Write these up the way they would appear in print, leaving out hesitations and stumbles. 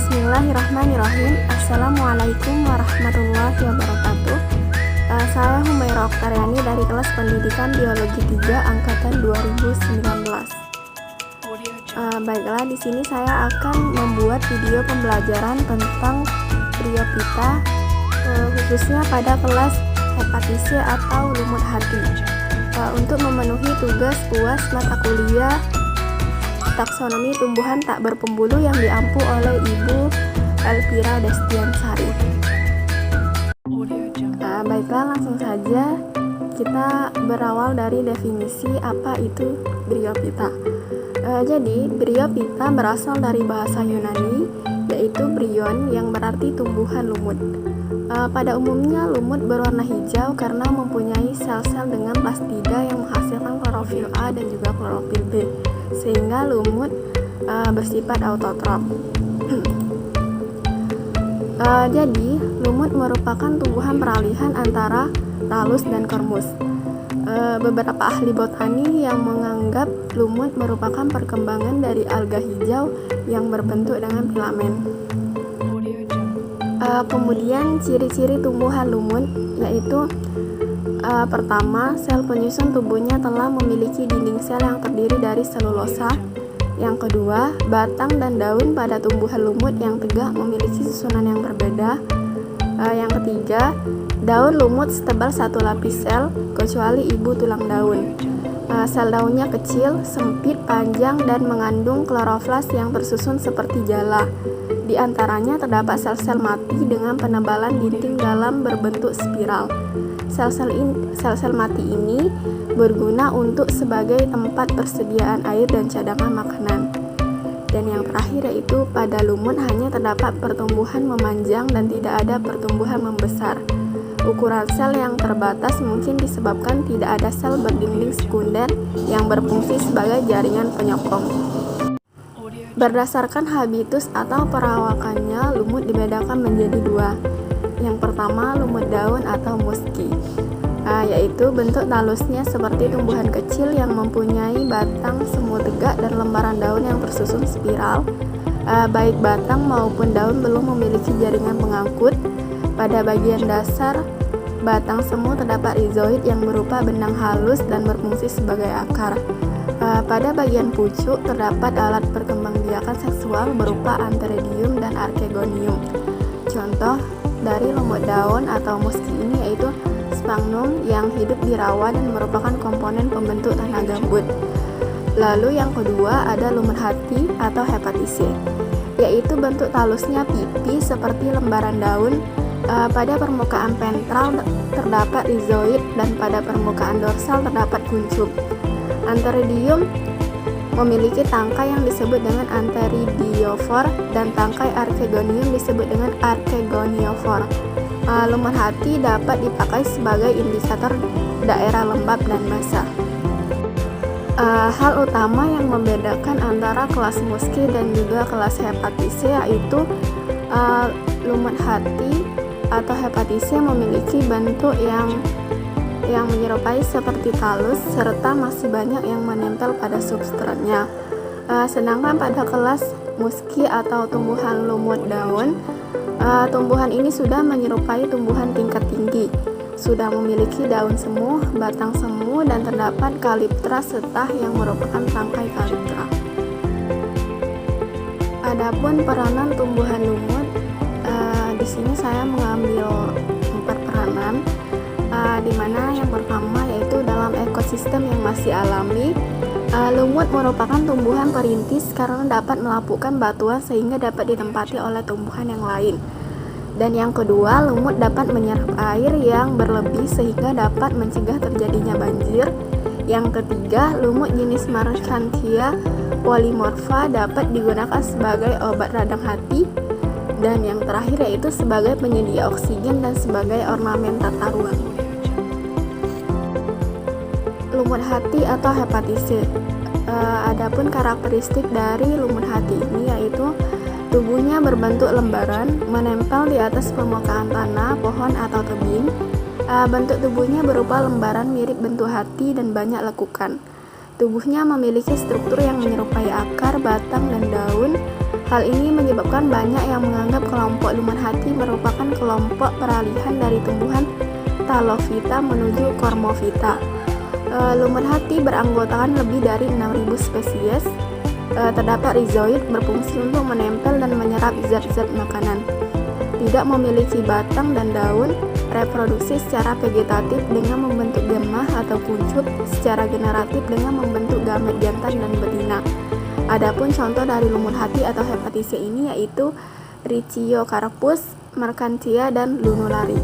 Bismillahirrahmanirrahim. Assalamualaikum warahmatullahi wabarakatuh. Saya Humaira Oktariani dari kelas pendidikan Biologi 3 angkatan 2019. Baiklah, di sini saya akan membuat video pembelajaran tentang Bryophyta, khususnya pada kelas hepatitis C atau lumut hati. Untuk memenuhi tugas UAS mata kuliah taksonomi tumbuhan tak berpembuluh yang diampu oleh Ibu Elvira Destiansari. Baiklah, langsung saja kita berawal dari definisi apa itu Bryophyta. Jadi Bryophyta berasal dari bahasa Yunani, yaitu bryon yang berarti tumbuhan lumut. Pada umumnya lumut berwarna hijau karena mempunyai sel-sel dengan plastida yang menghasilkan klorofil A dan juga klorofil B, sehingga lumut bersifat autotrof. Jadi lumut merupakan tumbuhan peralihan antara talus dan kormus. Beberapa ahli botani yang menganggap lumut merupakan perkembangan dari alga hijau yang berbentuk dengan filamen. Kemudian ciri-ciri tumbuhan lumut yaitu pertama, sel penyusun tubuhnya telah memiliki dinding sel yang terdiri dari selulosa. Yang kedua, batang dan daun pada tumbuhan lumut yang tegak memiliki susunan yang berbeda. Yang ketiga, daun lumut setebal satu lapis sel kecuali ibu tulang daun. Sel daunnya kecil, sempit, panjang, dan mengandung kloroflas yang tersusun seperti jala. Di antaranya terdapat sel-sel mati dengan penebalan dinding dalam berbentuk spiral. Sel-sel mati ini berguna untuk sebagai tempat persediaan air dan cadangan makanan. Dan yang terakhir yaitu pada lumut hanya terdapat pertumbuhan memanjang dan tidak ada pertumbuhan membesar. Ukuran sel yang terbatas mungkin disebabkan tidak ada sel berdinding sekunder yang berfungsi sebagai jaringan penyokong. Berdasarkan habitus atau perawakannya, lumut dibedakan menjadi dua. Yang pertama, lumut daun atau musky, yaitu bentuk talusnya seperti tumbuhan kecil yang mempunyai batang semu tegak dan lembaran daun yang tersusun spiral. Baik batang maupun daun belum memiliki jaringan pengangkut. Pada bagian dasar batang semu terdapat rizoid yang berupa benang halus dan berfungsi sebagai akar. Pada bagian pucuk terdapat alat perkembangbiakan seksual berupa antheridium dan archegonium. Contoh dari lumut daun atau musky ini yaitu sphagnum yang hidup di rawa dan merupakan komponen pembentuk tanah gambut. Lalu yang kedua ada lumut hati atau hepatitis C, yaitu bentuk talusnya pipi seperti lembaran daun. Pada permukaan ventral terdapat rizoid dan pada permukaan dorsal terdapat kuncup. Antheridium memiliki tangkai yang disebut dengan antheridiofor dan tangkai archegonium disebut dengan archegoniofor. Lumut hati dapat dipakai sebagai indikator daerah lembab dan basah. Hal utama yang membedakan antara kelas musky dan juga kelas hepatitis C yaitu lumut hati atau hepatitis C memiliki bentuk yang menyerupai seperti talus serta masih banyak yang menempel pada substratnya. Sedangkan pada kelas musky atau tumbuhan lumut daun, tumbuhan ini sudah menyerupai tumbuhan tingkat tinggi, sudah memiliki daun semu, batang semu, dan terdapat kaliptra setah yang merupakan tangkai kaliptra. Adapun peranan tumbuhan lumut, di sini saya mengambil 4 peranan, di mana yang pertama yaitu dalam ekosistem yang masih alami, lumut merupakan tumbuhan perintis karena dapat melapukkan batuan sehingga dapat ditempati oleh tumbuhan yang lain. Dan yang kedua, lumut dapat menyerap air yang berlebih sehingga dapat mencegah terjadinya banjir. Yang ketiga, lumut jenis Marchantia polymorpha dapat digunakan sebagai obat radang hati. Dan yang terakhir yaitu sebagai penyedia oksigen dan sebagai ornamen tata ruang. Lumut hati atau hepatitis C. Adapun karakteristik dari lumut hati ini yaitu tubuhnya berbentuk lembaran, menempel di atas permukaan tanah, pohon atau tebing. Bentuk tubuhnya berupa lembaran mirip bentuk hati dan banyak lekukan. Tubuhnya memiliki struktur yang menyerupai akar, batang, dan daun. Hal ini menyebabkan banyak yang menganggap kelompok lumer hati merupakan kelompok peralihan dari tumbuhan Talophyta menuju Cormophyta. Lumer hati beranggotakan lebih dari 6.000 spesies. Terdapat rizoid berfungsi untuk menempel dan menyerap zat-zat makanan. Tidak memiliki batang dan daun, reproduksi secara vegetatif dengan membentuk gemah atau kuncup, secara generatif dengan membentuk gamet jantan dan betina. Adapun contoh dari lumut hati atau hepatise ini yaitu Riciocarpus, Mercantia, dan Lunulari.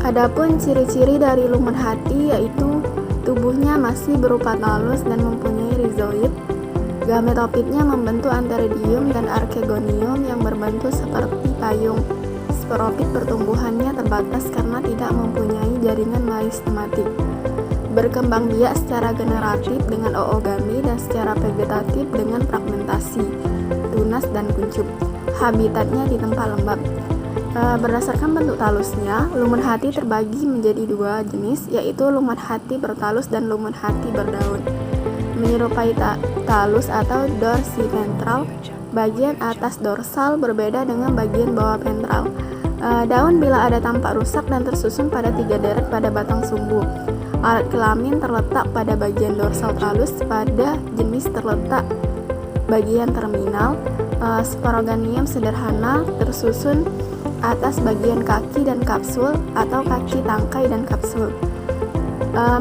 Adapun ciri-ciri dari lumut hati yaitu tubuhnya masih berupa talus dan mempunyai rizoid. Gametofitnya membentuk antheridium dan archegonium yang berbentuk seperti payung. Sporopit pertumbuhannya terbatas karena tidak mempunyai jaringan meristematik. Berkembang biak secara generatif dengan oogami dan secara vegetatif dengan fragmentasi, tunas dan kuncup. Habitatnya di tempat lembab. Berdasarkan bentuk talusnya, lumut hati terbagi menjadi dua jenis, yaitu lumut hati bertalus dan lumut hati berdaun. Menyerupai talus atau dorsiventral, bagian atas dorsal berbeda dengan bagian bawah ventral. Daun bila ada tampak rusak dan tersusun pada 3 deret pada batang sumbu. Alat kelamin terletak pada bagian dorsal talus, pada jenis terletak bagian terminal. Sporoganium sederhana tersusun atas bagian kaki dan kapsul atau kaki tangkai dan kapsul.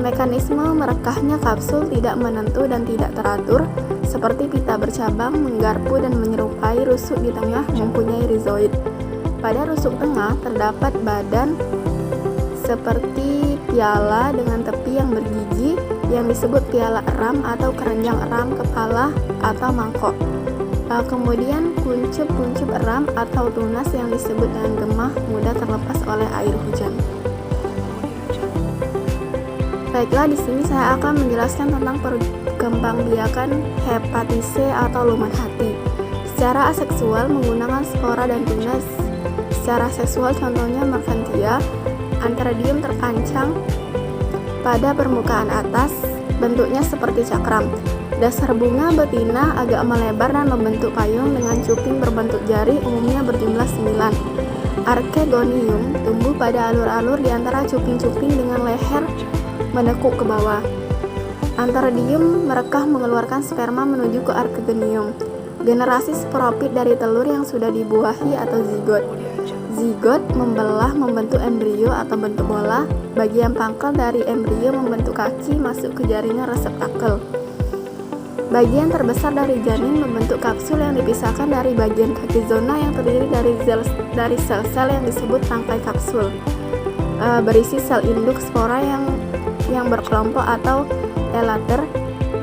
Mekanisme merekahnya kapsul tidak menentu dan tidak teratur, seperti pita bercabang, menggarpu dan menyerupai rusuk di tengah mempunyai rizoid. Pada rusuk tengah terdapat badan seperti piala dengan tepi yang bergigi yang disebut piala eram atau keranjang eram kepala atau mangkok. Kemudian kuncup-kuncup eram atau tunas yang disebut dengan gemah mudah terlepas oleh air hujan. Baiklah, di sini saya akan menjelaskan tentang perkembangbiakan hepatise atau lumut hati. Secara aseksual menggunakan spora dan tunas. Secara seksual contohnya Mercantia, antheridium terpancang pada permukaan atas, bentuknya seperti cakram. Dasar bunga betina agak melebar dan membentuk payung dengan cuping berbentuk jari, umumnya berjumlah 9. Archegonium tumbuh pada alur-alur di antara cuping-cuping dengan leher menekuk ke bawah. Antheridium merekah mengeluarkan sperma menuju ke archegonium. Generasi sporopit dari telur yang sudah dibuahi atau zigot. Zigot membelah membentuk embrio atau bentuk bola. Bagian pangkal dari embrio membentuk kaki masuk ke jaringan reseptakel. Bagian terbesar dari janin membentuk kapsul yang dipisahkan dari bagian kaki zona yang terdiri dari sel-sel yang disebut tangkai kapsul. Berisi sel induk spora yang berkelompok atau elater,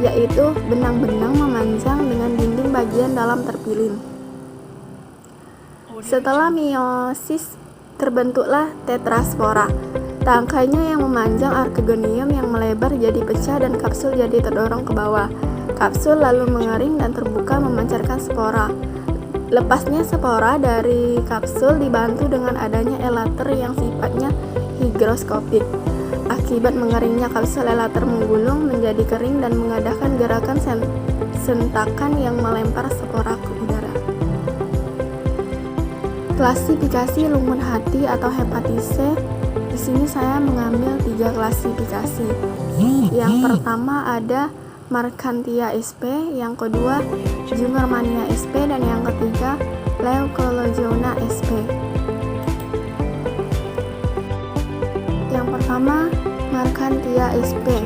yaitu benang-benang memanjang dengan dinding bagian dalam terpilin. Setelah meiosis terbentuklah tetraspora. Tangkainya yang memanjang archegonium yang melebar jadi pecah dan kapsul jadi terdorong ke bawah. Kapsul lalu mengering dan terbuka memancarkan spora. Lepasnya spora dari kapsul dibantu dengan adanya elater yang sifatnya higroskopik. Akibat mengeringnya kapsul, elater menggulung menjadi kering dan mengadakan gerakan sentakan yang melempar spora ke udara. Klasifikasi lumut hati atau hepatise. Di sini saya mengambil 3 klasifikasi. Yang pertama ada Mercantia sp, yang kedua Jungermannia sp, dan yang ketiga Leucologiona sp. Yang pertama Mercantia sp.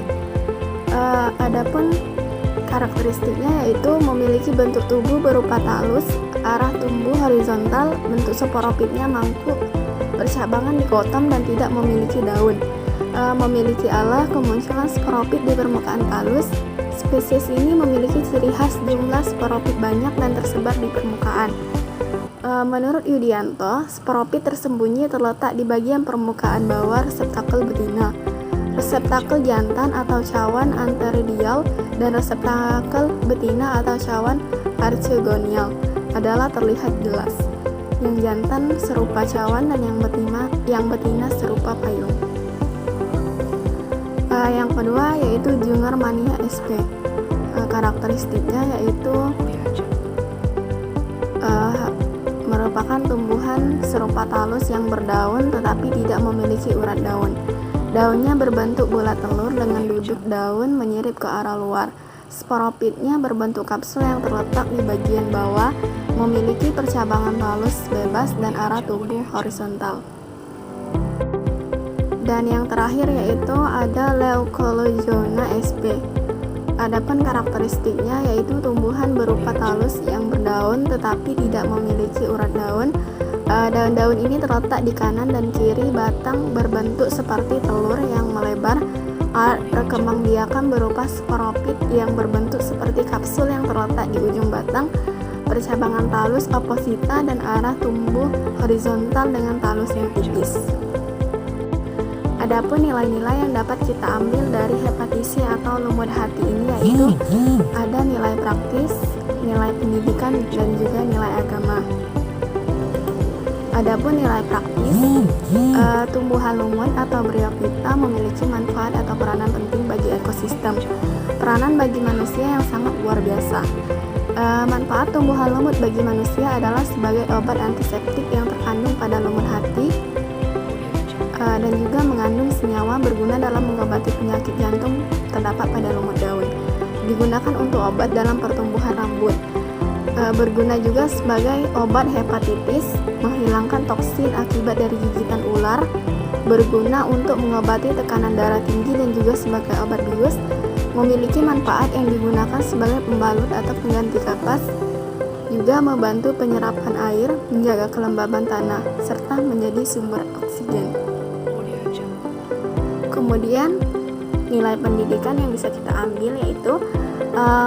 Adapun karakteristiknya yaitu memiliki bentuk tubuh berupa talus, arah tumbuh horizontal, bentuk sporopitnya mangkuk, bercabangan dikotom dan tidak memiliki daun. Memiliki alah kemunculan sporopit di permukaan talus. Spesies ini memiliki ciri khas jumlah sporopit banyak dan tersebar di permukaan. Menurut Yudianto, sporopit tersembunyi terletak di bagian permukaan bawah reseptakel betina, reseptakel jantan atau cawan antheridial, dan reseptakel betina atau cawan archegonial adalah terlihat jelas. Yang jantan serupa cawan dan yang betina serupa payung. Yang kedua yaitu Jungermannia sp. karakteristiknya yaitu merupakan tumbuhan serupa talus yang berdaun tetapi tidak memiliki urat daun. Daunnya berbentuk bulat telur dengan duduk daun menyirip ke arah luar. Sporopitnya berbentuk kapsul yang terletak di bagian bawah, memiliki percabangan talus bebas dan arah tumbuh horizontal. Dan yang terakhir yaitu ada Leucologyona sp. Adapun karakteristiknya yaitu tumbuhan berupa talus yang berdaun tetapi tidak memiliki urat daun. Daun-daun ini terletak di kanan dan kiri batang, berbentuk seperti telur yang melebar. Perkembangbiakan berupa sporopit yang berbentuk seperti kapsul yang terletak di ujung batang, percabangan talus oposita dan arah tumbuh horizontal dengan talus yang tipis. Adapun nilai-nilai yang dapat kita ambil dari hepatisi atau lumut hati ini yaitu ada nilai praktis, nilai pendidikan, dan juga nilai agama. Adapun nilai praktis, tumbuhan lumut atau bryophyta memiliki manfaat atau peranan penting bagi ekosistem. Peranan bagi manusia yang sangat luar biasa. Manfaat tumbuhan lumut bagi manusia adalah sebagai obat antiseptik yang terkandung pada lumut hati dan juga mengandung senyawa berguna dalam mengobati penyakit jantung terdapat pada lumut daun. Digunakan untuk obat dalam pertumbuhan rambut. Berguna juga sebagai obat hepatitis, menghilangkan toksin akibat dari gigitan ular, berguna untuk mengobati tekanan darah tinggi dan juga sebagai obat bius, memiliki manfaat yang digunakan sebagai pembalut atau pengganti kapas, juga membantu penyerapan air, menjaga kelembaban tanah, serta menjadi sumber oksigen. Kemudian nilai pendidikan yang bisa kita ambil yaitu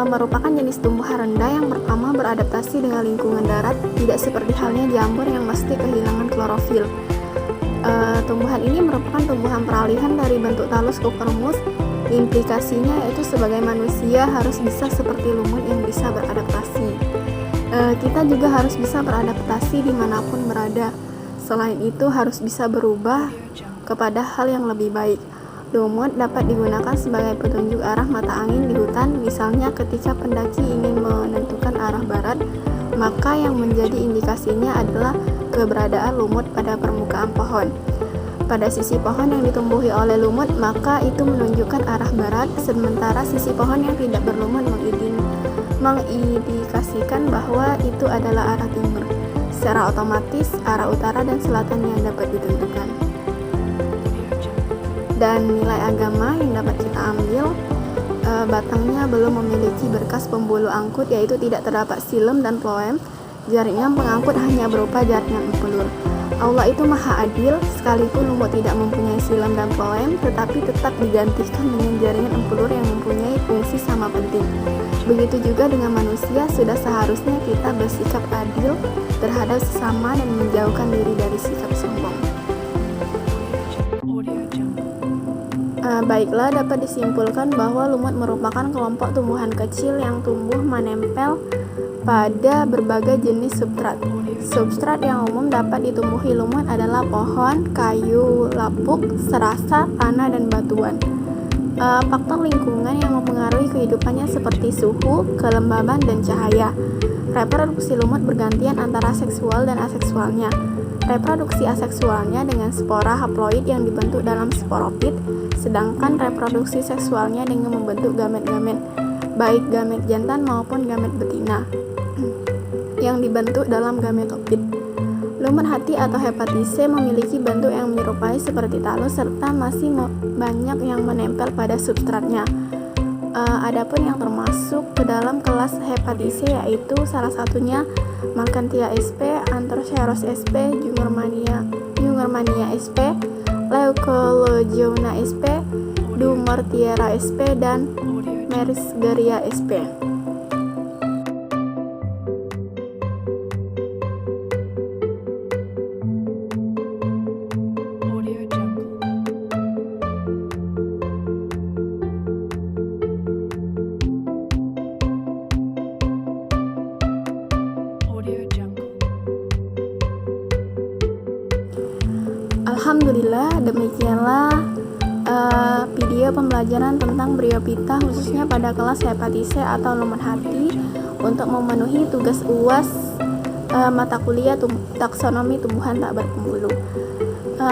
merupakan jenis tumbuhan rendah yang pertama beradaptasi dengan lingkungan darat, tidak seperti halnya jamur yang mesti kehilangan klorofil. Tumbuhan ini merupakan tumbuhan peralihan dari bentuk talus ke kormus. Implikasinya yaitu sebagai manusia harus bisa seperti lumut yang bisa beradaptasi. Kita juga harus bisa beradaptasi dimanapun berada. Selain itu harus bisa berubah kepada hal yang lebih baik. Lumut dapat digunakan sebagai petunjuk arah mata angin di hutan, misalnya ketika pendaki ingin menentukan arah barat, maka yang menjadi indikasinya adalah keberadaan lumut pada permukaan pohon. Pada sisi pohon yang ditumbuhi oleh lumut, maka itu menunjukkan arah barat, sementara sisi pohon yang tidak berlumut mengindikasikan bahwa itu adalah arah timur. Secara otomatis, arah utara dan selatan yang dapat ditentukan. Dan nilai agama yang dapat kita ambil, batangnya belum memiliki berkas pembuluh angkut, yaitu tidak terdapat silem dan phloem. Jaringan pengangkut hanya berupa jaringan empulur. Allah itu maha adil, sekalipun lumut tidak mempunyai silem dan phloem, tetapi tetap digantikan dengan jaringan empulur yang mempunyai fungsi sama penting. Begitu juga dengan manusia, sudah seharusnya kita bersikap adil terhadap sesama dan menjauhkan diri dari sikap sombong. Baiklah, dapat disimpulkan bahwa lumut merupakan kelompok tumbuhan kecil yang tumbuh menempel pada berbagai jenis substrat. Substrat yang umum dapat ditumbuhi lumut adalah pohon, kayu, lapuk, serasa, tanah, dan batuan. Faktor lingkungan yang mempengaruhi kehidupannya seperti suhu, kelembaban, dan cahaya. Reproduksi lumut bergantian antara seksual dan aseksualnya. Reproduksi aseksualnya dengan spora haploid yang dibentuk dalam sporopit, sedangkan reproduksi seksualnya dengan membentuk gamet-gamet, baik gamet jantan maupun gamet betina, yang dibentuk dalam gametopit. Lumut hati atau hepatise memiliki bentuk yang menyerupai seperti talus serta masih banyak yang menempel pada substratnya. Adapun yang termasuk ke dalam kelas hepatise yaitu salah satunya Marchantia sp, Anthraceros sp, Jungermannia sp, Leucologyona sp, Dumortiera sp, dan Merisgeria sp. Alhamdulillah, demikianlah video video pembelajaran tentang Bryophyta khususnya pada kelas hepatitis C atau lumut hati untuk memenuhi tugas UAS mata kuliah taksonomi tumbuhan tak berpembuluh.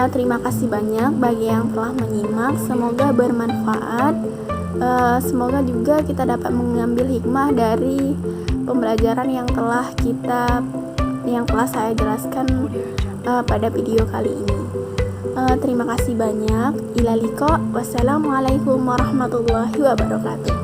Terima kasih banyak bagi yang telah menyimak, semoga bermanfaat. Semoga juga kita dapat mengambil hikmah dari pembelajaran yang telah saya jelaskan pada video kali ini. Terima kasih banyak. Ilaliko. Wassalamualaikum warahmatullahi wabarakatuh.